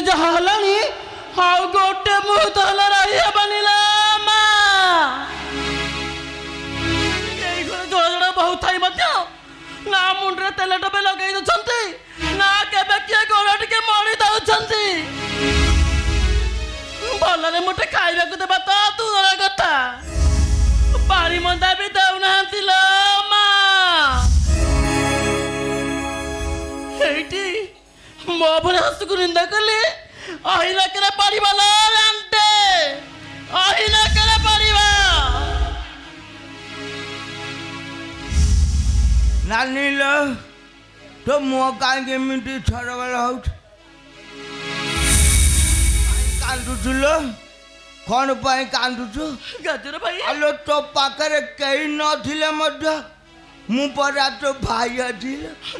ଯାହା ହେଲାଣି ଆଉ ଗୋଟେ ମୁହୂର୍ତ୍ତ ହେଲା ରହିହେବନି ଲୋ ମା। ଏଇ ଘରେ ଜଳ ବହୁତ ଥାଇ ମଧ୍ୟ ନା ମୁଣ୍ଡରେ ତେଲ ଟୋପେ ଲଗେଇ ଦଉଛନ୍ତି ନା କେବେ କିଏ ଗୋଡ଼ ଟିକେ ମଳି ଦଉଛନ୍ତି। ଭଲରେ ମୁଠେ ଖାଇବାକୁ ଦେବା ତ ଦୂରର କଥା, ପାଣି ମନ୍ଦା ବି ଦେଉନାହାନ୍ତି ଲୋ ମା। ଏଇଠି ମୋ ଭଳି ହସୁକୁ ନିନ୍ଦା କଲେ ଅହିନକରେ ପଡ଼ିବ ଲୋ ରାଣ୍ଟେ, ଅହିନକରେ ପଡ଼ିବ। ନାନୀ ଲୋ ତୋ ମୁହଁ କାହିଁକି ଏମିତି ଛଡ଼ବଳ ହଉଛି? କାନ୍ଦୁଛୁ ଲୋ? କ'ଣ ପାଇଁ କାନ୍ଦୁଛୁ? ଗାଜର ଭାଇ ଆଲୋ ତୋ ପାଖରେ କେହି ନଥିଲେ ମଧ୍ୟ ମୁଁ ପରା ତୋ ଭାଇ ଅଛି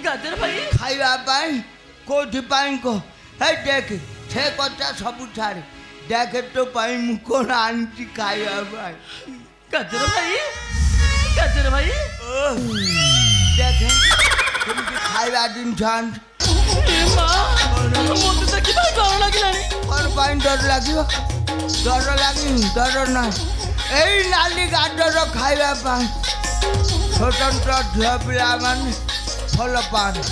ଗାଜର ଭାଇ ଖାଇବା ପାଇଁ। କୋଉଥିପାଇଁ କହ? ହେ ଦେଖ ସେ କଥା ସବୁ ଛାଡ଼େ, ଦେଖେ ତୋ ପାଇଁ ମୁଁ କ'ଣ ଆଣିଛି ଖାଇବା ପାଇଁ। ଗାଜର ଭାଇ ଗାଜର ଭାଇ ଦେଖେ କେମିତି ଖାଇବା ଜିନିଷ ଆଣିଛି। ମୋତେ ଦେଖିବା ଡର ଲାଗିଲାଣି। କ'ଣ ପାଇଁ ଡର ଲାଗିବ? ଡର ଲାଗିନି, ଡର ନାହିଁ। ଏଇ ନାଲି ଗାଜର ଖାଇବା ପାଇଁ ସ୍ୱତନ୍ତ୍ର ଝିଅ ପିଲାମାନେ ଭଲ ପାଆନ୍ତି।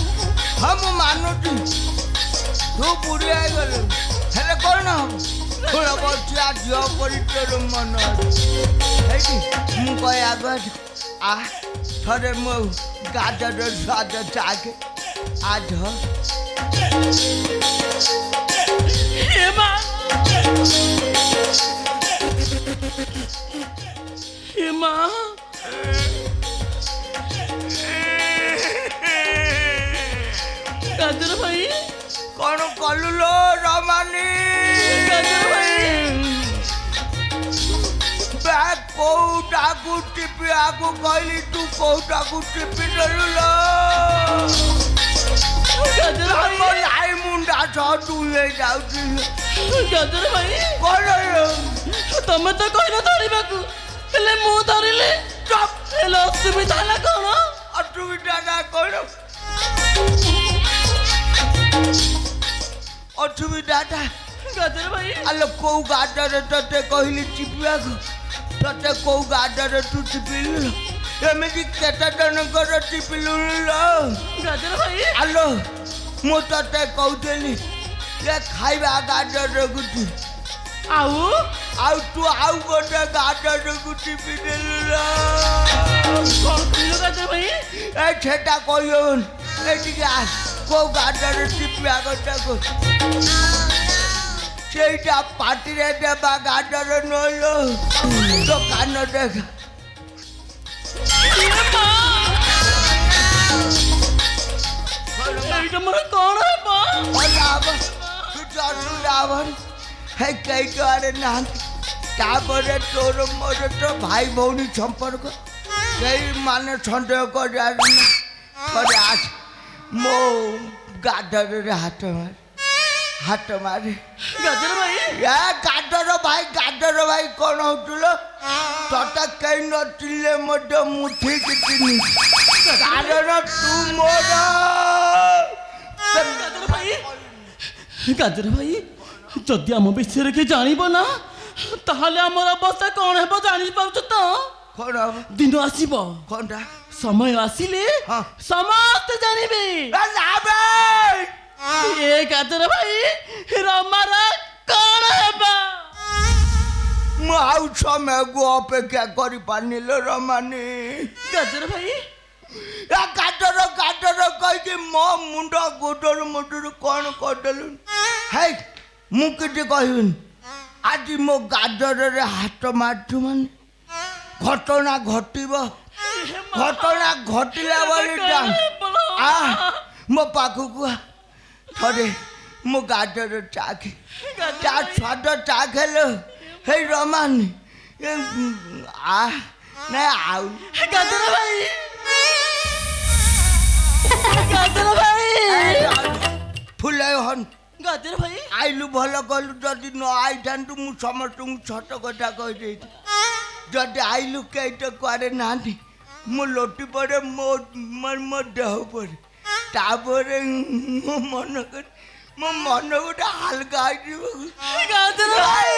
ହଁ ମୁଁ ମାନୁଛି ତୁ ବୁଢ଼ୀ ହେଇଗଲୁ, ହେଲେ କ'ଣ ହବ? ଫୁଳ ବସିଆ ଝିଅ ପରି ତୋର ମନ ଅଛି। ହେଇଟି ମୁଁ କହେ ଆଗ ଆ ଥରେ ମୋ ଗାଜର ସ୍ୱାଦ ଚାଖେ। ଆଜ ଗାଜର ଭାଇ କ'ଣ କଲୁ ଲୋ ରମାନି? ଗାଜର ଭାଇ କୋଉଟାକୁ ଟିପିବାକୁ କହିଲି ତୁ କୋଉଟାକୁ ଟିପି ଦେଲୁ ଲୋ? ଗାଜର ଭାଇ ଲାଇ ମୁଣ୍ଡା ସହ ତୁ ହେଇଯାଉଛି। ଗାଜର ଭାଇ କ'ଣ ତମେ ତ କହିଲ ଧରିବାକୁ, ହେଲେ ମୁଁ ଧରିଲି। ହେଲେ ଅସୁବିଧା ହେଲା କ'ଣ? ଅସୁବିଧା ନା କ'ଣ? ଅସୁବିଧାଟା ଗାଜର ଭାଇ ଆଲୋ କୋଉ ଗାଜରେ ତତେ କହିଲି ଚିପିବାକୁ? ତତେ କୋଉ ଗାଜରେ ତୁ ଚିପିଲୁ? ଏମିତି କେତେ ଜଣଙ୍କର ଚିପିଲୁଣି ଲୋ? ଗାଜର ଭାଇ ଆଲୋ ମୁଁ ତତେ କହୁଥିଲି ଯେ ଖାଇବା ଗାଜରକୁ ଆଉ ତୁ ଆଉ ଗୋଟେ ଗାଜରକୁ ଚିପି ଦେଲୁ ଲୋ। କ'ଣ କହିଲ ଗାଜର ଭାଇ? ଏ ସେଟା କହିହବନି, ଏଠିକି ଆସ। କୋଉ ଗାଜର ଚିପିବା କଥା କହ? ସେଇଟା ପାଟିରେ ଦେବା ଗାଜର ନହେଲ ଦୋକାନ ଦେଖ। ଏଇଟା ମୋର କ'ଣ ହେବ? କିଛି ଅସୁବିଧା ହବନି। ହେ କେହି ତ ଆଡ଼େ ନାହାନ୍ତି। ତାପରେ ତୋର ମୋର ତ ଭାଇ ଭଉଣୀ ସମ୍ପର୍କ, କେହି ମାନେ ସନ୍ଦେହ କରିବାର ନାହିଁ। ଥରେ ଆସ ମୋ ଗାଜରରେ ହାତ ମାରେ। ଗାଜର ଭାଇ ଗାଜର ଭାଇ କ'ଣ ହଉଥିଲ? ତତେ କେହି ନଥିଲେ ମଧ୍ୟ ମୁଁ ଠିକ୍ ଚିହ୍ନି, କାରଣ ତୁ ମୋର। ଗାଜର ଭାଇ ଯଦି ଆମ ବିଷୟରେ କିଏ ଜାଣିବ ନା ତାହେଲେ ଆମର ଅବସ୍ଥା କ'ଣ ହେବ ଜାଣିପାରୁଛ ତ? କ'ଣ ହବ? ଦିନ ଆସିବ, କ'ଣଟା? ସମୟ ଆସିଲେ ସମସ୍ତେ ଜାଣିବେ। ଏ ଗାଜର ଭାଇ ରମାର କ'ଣ ହେବ? ମୁଁ ଆଉ ସମୟକୁ ଅପେକ୍ଷା କରିପାରିନି ଲୋ ରମାନି। ଗାଜର ଭାଇ ଗାଜର କହିକି ମୋ ମୁଣ୍ଡ ଗୋଡରୁ କ'ଣ କରିଦେଲୁ? ହେଇ ମୁଁ କିଛି କହିବିନି। ଆଜି ମୋ ଗାଜରରେ ହାତ ମାରିଛୁ ମାନେ ଘଟଣା ଘଟିବ। ଘଟଣା ଘଟିଲା ବୋଲି ମୋ ପାଖକୁ ଥରେ ମୋ ଗାଜର ଚାଖେ, ତା ସ୍ୱାଦ ଚାଖେଲୋ। ହେଇ ରମାନି ନାଇଁ ଆଉ ଗାଜର ଭାଇ ଗାଜର ଭାଇ ଫୁଲ ହନ୍। ଗାଜର ଭାଇ ଆଇଲୁ ଭଲ କଲୁ, ଯଦି ନ ଆଇଥାନ୍ତୁ ମୁଁ ସମସ୍ତଙ୍କୁ ଛୋଟ କଥା କହିଦେଇଛି। ଯଦି ଆଇଲୁ କେହି ତ କୁଆଡ଼େ ନାହାନ୍ତି, ମୁଁ ଲୋଟି ପଡ଼େ ମୋ ଦେହ ପଡ଼େ। ତାପରେ ମୋ ମନ କରି ମୋ ମନ ଗୋଟେ ହାଲକା ହେଇଯିବ। ଗାଜର ଭାଇ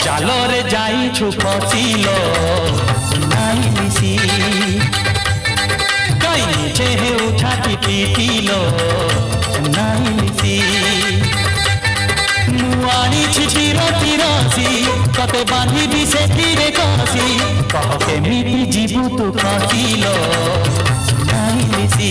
জালরে যাইছু ফসিল নাই মিশি কাই নিচে হেউ ছাতি পিটিল নাই মিশি মু আনিছি তীর তীরসি ততে বাঁধিবি সে তীরে কষি কহ কেমিতি ଯିବୁ তু ফসিল নাই মিশি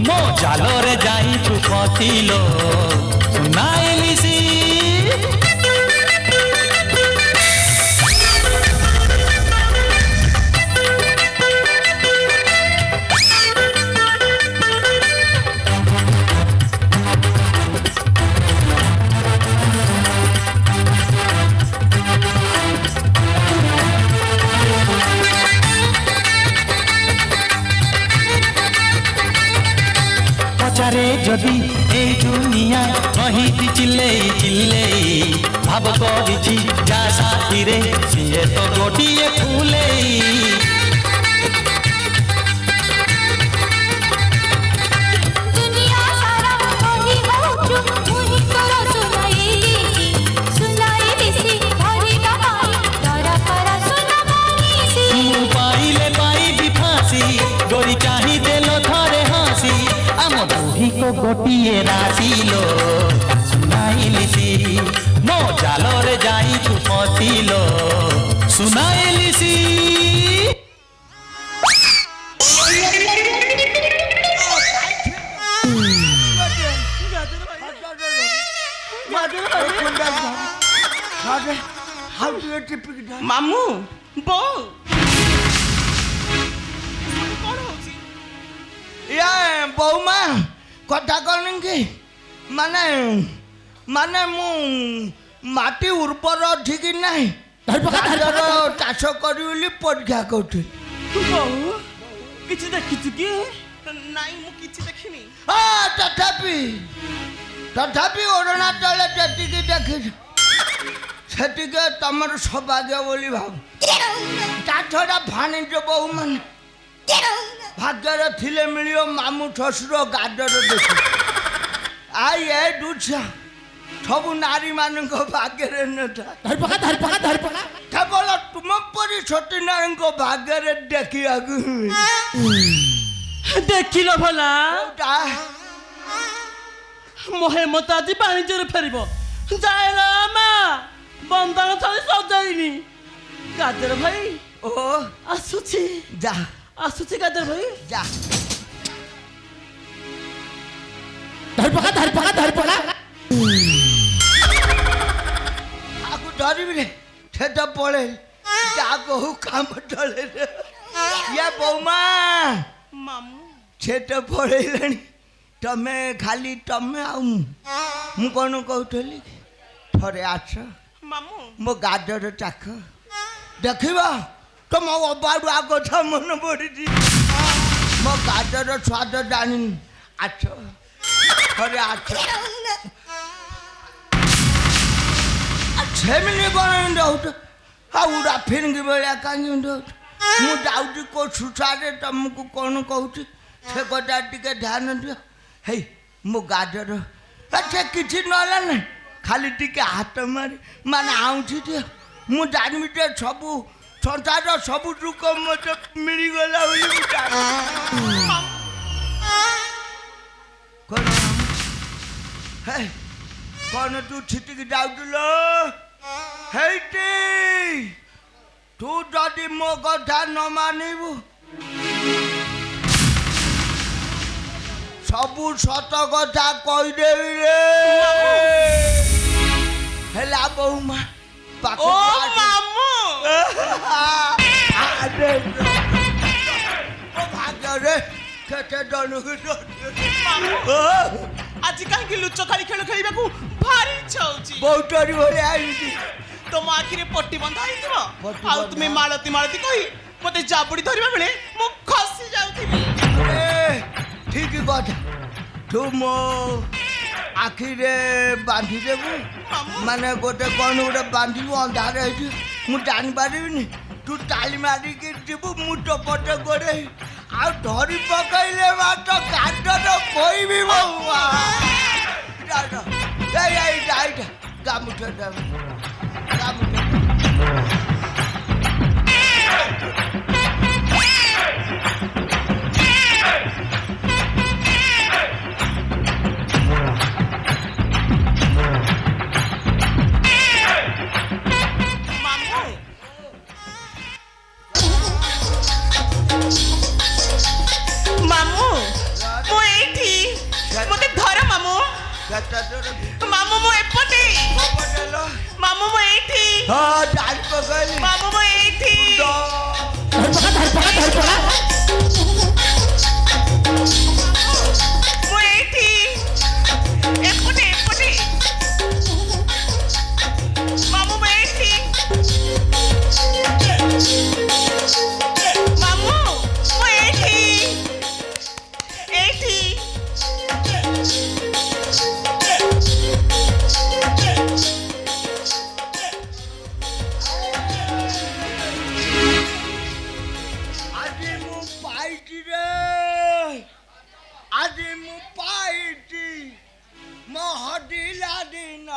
মো জালরে যাইছু ফসিল নাই মিশি পচারে যদি এই দুনিয়া কহিতি চিল্লেই চিল্লেই ভাব করিছি যা সাথীরে সিয়ে তো গোটিয়ে ফুলেই পাইলে পাইবি ফাঁসি গড়ি চাহি দেল থরে হাসি আম বুড়িকো গোটিয়ে রাশিল শুনাইলিছি মো জালরে যাইছু ফসিল শুনাইলিছি গাজর ভাই গাজর ভাই How do you typically die? মামু বউ କଣ ହଉଛି ଇଏ ବୋଉମା କଥା କଣ କି ମାନେ ମାନେ ମୁଁ ମାଟି ଉର୍ବର ଅଛି କି ନାହିଁ ଗାଜର ଚାଷ କରିବି ବୋଲି ପରୀକ୍ଷା କରୁଥିଲି। ବୋଉ କିଛି ଦେଖିଛୁ କି ନାଇଁ ମୁଁ କିଛି ଦେଖିନି ତଥାପି ତଥାପି ଓଢ଼ଣା ତଳେ ଯେତିକି ଦେଖିଛୁ ସେତିକି ତମର ସୌଭାଗ୍ୟ ବୋଲି ଭାବ। ତା ଛଡ଼ା ଭାଣିଜ ବୋହୂମାନେ ଭାଗ୍ୟରେ ଥିଲେ ମିଳିବ ମାମୁଁ ଶ୍ୱଶୁର ଗାଜର ଦେଖ ଆଇ ଏ ଦୁଛା ସବୁ ନାରୀମାନଙ୍କ ଭାଗ୍ୟରେ ନଥାଏ କେବଳ ତୁମ ପରି ଛୋଟି ନାରୀଙ୍କ ଭାଗ୍ୟରେ ଦେଖିବାକୁ ଦେଖିଲ ଭଲା କୋଉଟା ମୋ ହେମତ ଆଜି ବାଣିଜ୍ୟରେ ଫେରିବ ଯାଏଲ ମା ବନ୍ଦାଣ ଥଳି ସଜାଇନି ଗାଜର ଭାଇ ଓ ଆସୁଛି ଯା ଆସୁଛି ଗାଜର ଭାଇ ଯା ଆକୁ ଧରିବି ରେ ସେ ତ ପଳେଇ ଯା କହୁ କାମ ଟଳେ ଇଏ ବୋଉମା ମାମୁ ସେ ତ ପଳେଇଲାଣି ତମେ ଖାଲି ତମେ ଆଉ ମୁଁ କ'ଣ କହୁଥିଲି ଥରେ ଆସ ମାମୁ ମୋ ଗାଜର ଚାଖ ଦେଖିବ ତମ ଅବାଡୁଆ କଥା ମନେ ପଡ଼ିଛି ମୋ ଗାଜର ସ୍ୱାଦ ଜାଣିନି ଆସ ଥରେ ଆସ ସେମିତି କ'ଣ ରହୁଛ ଆଉ ରାଫିନିକି ଭଳିଆ କାହିଁକି ରହୁଛ ମୁଁ ଯାଉଛି କେଉଁ ସୁସାରେ ତମକୁ କ'ଣ କହୁଛି ସେ କଥା ଟିକେ ଧ୍ୟାନ ଦିଅ ହେଇ ମୋ ଗାଜର ସେ କିଛି ନହେଲା ନାହିଁ ଖାଲି ଟିକେ ହାତ ମାରି ମାନେ ଆଉଁଛି ଦିଅ ମୁଁ ଜାଣିବି ଯେ ସବୁ ସଂସାର ସବୁ ଦୁଃଖ ମୋତେ ମିଳିଗଲା ବୋଲି ମୁଁ ଜାଣେ। କ'ଣ ହେ କ'ଣ ତୁ ଛିଟିକି ଯାଉଥିଲ ହେଇଟି ତୁ ଯଦି ମୋ କଥା ନ ମାନିବୁ ସବୁ ସତ କଥା କହିଦେବି ରେ ହେଲା ବୋଉମା ଓ ମାମୁଁ ଭାଗ୍ୟରେ କେତେ ଜଣକୁ ଆଜି କାହିଁକି ଲୁଚକାଳି ଖେଳ ଖେଳିବାକୁ ଭାରି ଇଚ୍ଛା ହଉଛି। ବହୁତରି ଭଳିଆ ହେଇଛି ତମ ଆଖିରେ ପଟି ବନ୍ଧା ହେଇଥିବ ପଟି ଆଉ ତୁମେ ବନ୍ଧା। ମାଳତୀ ମାଳତୀ କହି ମତେ ଜାବୁଡି ଧରିବା ବେଳେ ମୁଁ ଖସି ଯାଉଥିବି। ଠିକ କଥା ତୁ ମୋ ଆଖିରେ ବାନ୍ଧିଦେବୁ ମାନେ ଗୋଟେ କ'ଣ ଗୋଟେ ବାନ୍ଧିବୁ ଅନ୍ଧାର ହେଇଛି ମୁଁ ଜାଣିପାରିବିନି ତୁ ତାଳି ମାରିକି ଯିବୁ ମୁଁ ଟପଟେ ଗୋଡ଼େଇ ଆଉ ଧରି ପକେଇଲେ ମାତ୍ର କାଠର କହିବି ଏଇଟା ଗାମୁଛା ମାମୁଁ ମୁଁ ଏଇଠି ମତେ ଧର ମାମୁଁ ମାମୁଁ ମୁଁ ଏପଟେ ମାମୁଁ ମୁଁ ଏଇଠି ମାମୁଁ ମୁଁ ଏଇଠି ମୁଁ ଏଇଠି ଏପଟେ ଏପଟେ ମାମୁଁ ମୁଁ ଏଇଠି ମାମୁଁ ମୁଁ ଏଇଠି ଏଇଠି ଆଜି ମୁଁ ପାଇଛି ରେ ଆଜି ମୁଁ ପାଇଛି ମୋ ହଜିଲା ଦିନ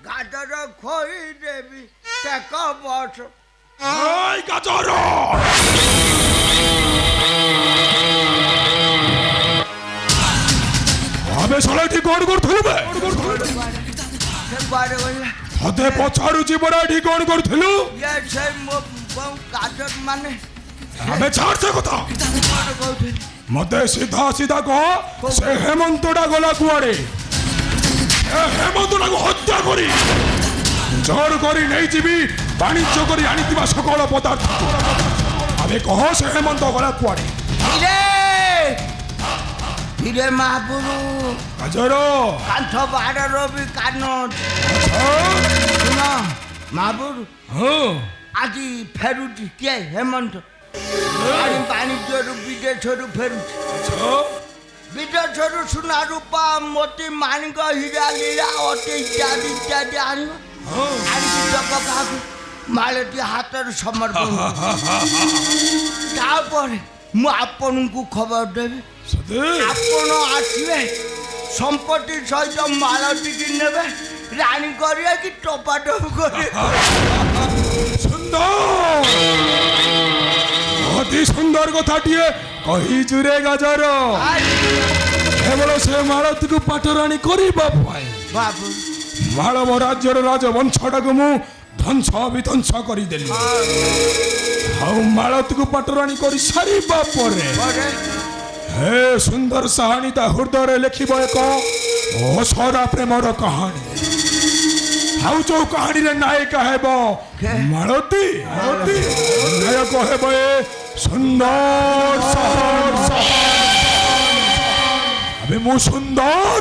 ଗାଜର ଖୋଇଦେବି ଟେକ ବସ ଗାଜର ଆମେ ଶଳାଟି କ'ଣ କରୁଥିଲୁ ବେ ସେ କୁଆଡ଼େ ଗଲା ତତେ ପଚାରୁଛି ପରା ଏଠି କ'ଣ କରୁଥିଲୁ ଇଏ ସେ ମୋ ଗାଜର ମାନେ ଆମେ ଛାଡ଼ ସେ କଥା କ'ଣ କହୁଥିଲି ମତେ ସିଧା ସିଧା କହ ସେ ହେମନ୍ତଟା ଗଲା କୁଆଡ଼େ ହେମନ୍ତଟାକୁ ହତ୍ୟା କରି ଜୋର କରି ନେଇଯିବି ବାଣିଜ୍ୟ କରି ଆଣିଥିବା ସକଳ ପଦାର୍ଥକୁ ଆମେ କହ ସେ ହେମନ୍ତ ଗଲା କୁଆଡ଼େ ଧୀରେ ମହାପୁରୁ ଗାଜର କାନ୍ଥ ବାହାରର ବି କାନ ଶୁଣ ମହାପୁରୁ ହଁ ଆଜି ଫେରୁଛି କିଏ ହେମନ୍ତ ବାଣିଜ୍ୟରୁ ବିଦେଶରୁ ଫେରୁଛି ବିଦେଶରୁ ସୁନା ରୂପା ମୋତି ମାଣିକ ହୀରା ଲୀଳା ଅତି ଇତ୍ୟାଦି ଇତ୍ୟାଦି ଆଣିବ ଆଣିକି ଲୋକ କାହାକୁ ମାଳତୀ ହାତରେ ସମର୍ପଣ ତାପରେ ମୁଁ ଆପଣଙ୍କୁ ଖବର ଦେବି ଆପଣ ଆସିବେ ସମ୍ପତ୍ତି ସହିତ ମାଳତୀକି ନେବେ ରାଣୀ କରିବେ କି ଟପାଟପ କରିବେ ସୁନ୍ଦର ଅତି ସୁନ୍ଦର କଥାଟିଏ କହିଛୁ ରେ ଗାଜର କେବଳ ସେ ମାଳତୀକୁ ପାଟରାଣୀ କରିବା ପାଇଁ ବାବୁ ମାଳବ ରାଜ୍ୟର ରାଜବଂଶଟାକୁ ମୁଁ ଧ୍ୱଂସ ବିଧ୍ୱଂସ କରିଦେଲି ଆଉ ମାଳତୀକୁ ପାଟରାଣୀ କରି ସାରିବା ପରେ ହେ ସୁନ୍ଦର ସାହାଣୀ ତା ହୃଦୟରେ ଲେଖିବ ଏକ ଅସରା ପ୍ରେମର କାହାଣୀ ଆଉ ଯୋଉ କାହାଣୀରେ ନାୟିକା ହେବ ମାଳତୀ ନାୟକ ହେବ ଏ ସୁନ୍ଦର ଏବେ ମୁଁ ସୁନ୍ଦର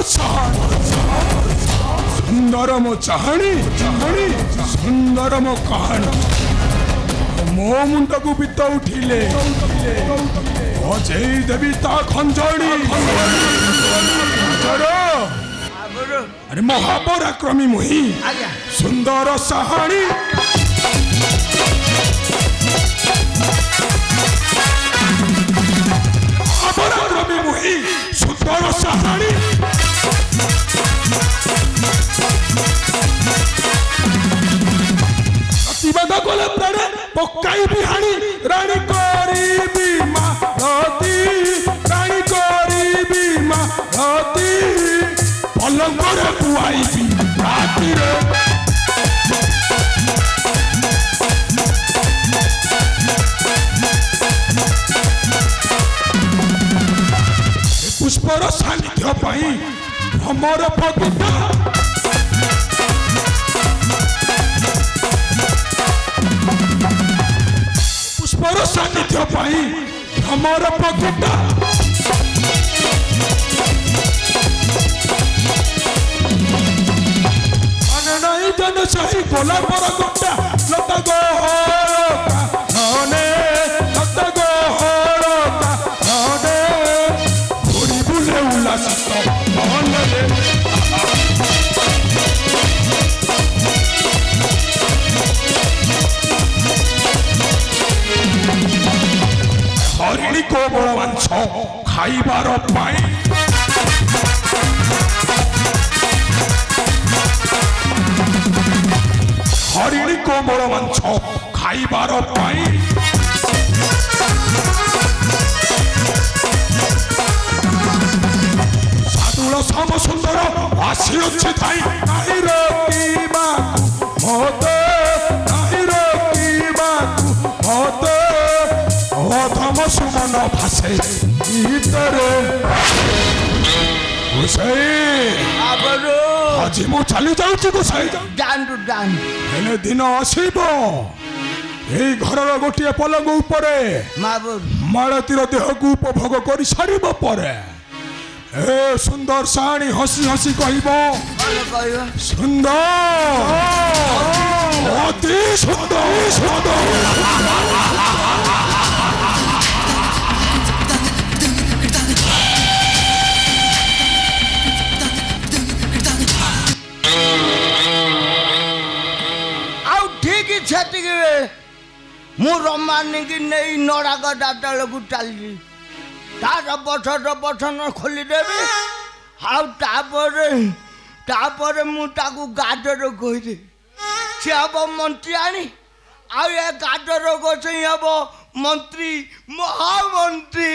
ସୁନ୍ଦର ମୋ ଚାହାଣୀ ସୁନ୍ଦର ମୋ କାହାଣୀ ମୋ ମୁଣ୍ଡକୁ ବିତ ଉଠିଲେ ଅଜେଇ ଦେବି ତା ଖଞ୍ଜଣି ଆରେ ମହାପରାକ୍ରମୀ ମୁହିଁ ସୁନ୍ଦର ସାହାଣୀ ମହାପରାକ୍ରମୀ ମୁହିଁ ସୁନ୍ଦର ସାହାଣୀ ପ୍ରତିଭା বলে প্রাণে পকাইবি হানি রানী করিবি মারতি রানী করিবি মারতি পলঙ্করে পুয়াইবি রাতিরে পুষ্পর সান্নিধ্য পাই ভ্রমর প্রকৃত পুষ্পর সান্নিধ্য পাই ভ্রমর প্রকৃত নাই জন সাহি গোলাপর গোটা লতা গোহরকা ননে লতা গোহরকা ননে ঘুরি বুলে উল্লাসিত মନରେ হরিণী কোমଳ ମାଂସ ଖାଇବାର ପାଇଁ হরিণী কোমଳ ମାଂସ ଖାଇବାର ପାଇଁ ସାଧୁଳ ସମ ସୁନ୍ଦର ଆସିଅଛି ଥାଇ ନାହିଁ ରୋକିବାକୁ ମୋତେ ନାହିଁ ରୋକିବାକୁ ମୋତେ অধম সুমন ভাসে ভিতরে গোসাই আবারও আଜି ମୁଁ ଚାଲି ଯାଉଛି ଗୋସାଇ ଜାଣନ୍ତୁ ଜାଣନ୍ତୁ ହେଲେ ଦିନ ଆସିବ এই ଘରର ଗୋଟିଏ ପଲଙ୍ଗ ଉପରେ ମାବୁର ମାଳତୀର ଦେହକୁ ଉପଭୋଗ କରି ସାରିବା ପରେ ଏ ସୁନ୍ଦର ସାଣୀ ହସି ହସି କହିବ ଭଲ କହିବ ସୁନ୍ଦର ଅତି ସୁନ୍ଦର ସୁନ୍ଦର ଆଉ ଠିକ ସେତିକି ମୁଁ ରମାନିକି ନେଇ ନଡ଼ାକ ଦାଦଳକୁ ଚାଲିଛି ତାର ବସନ ଖୋଲିଦେବି ଆଉ ତାପରେ ମୁଁ ତାକୁ ଗାଜର କହିଦେବି ସେ ହବ ମନ୍ତ୍ରୀ ଆଣି ଆଉ ଏ ଗାଜର ଗୋସେଇ ହବ ମନ୍ତ୍ରୀ ମହାମନ୍ତ୍ରୀ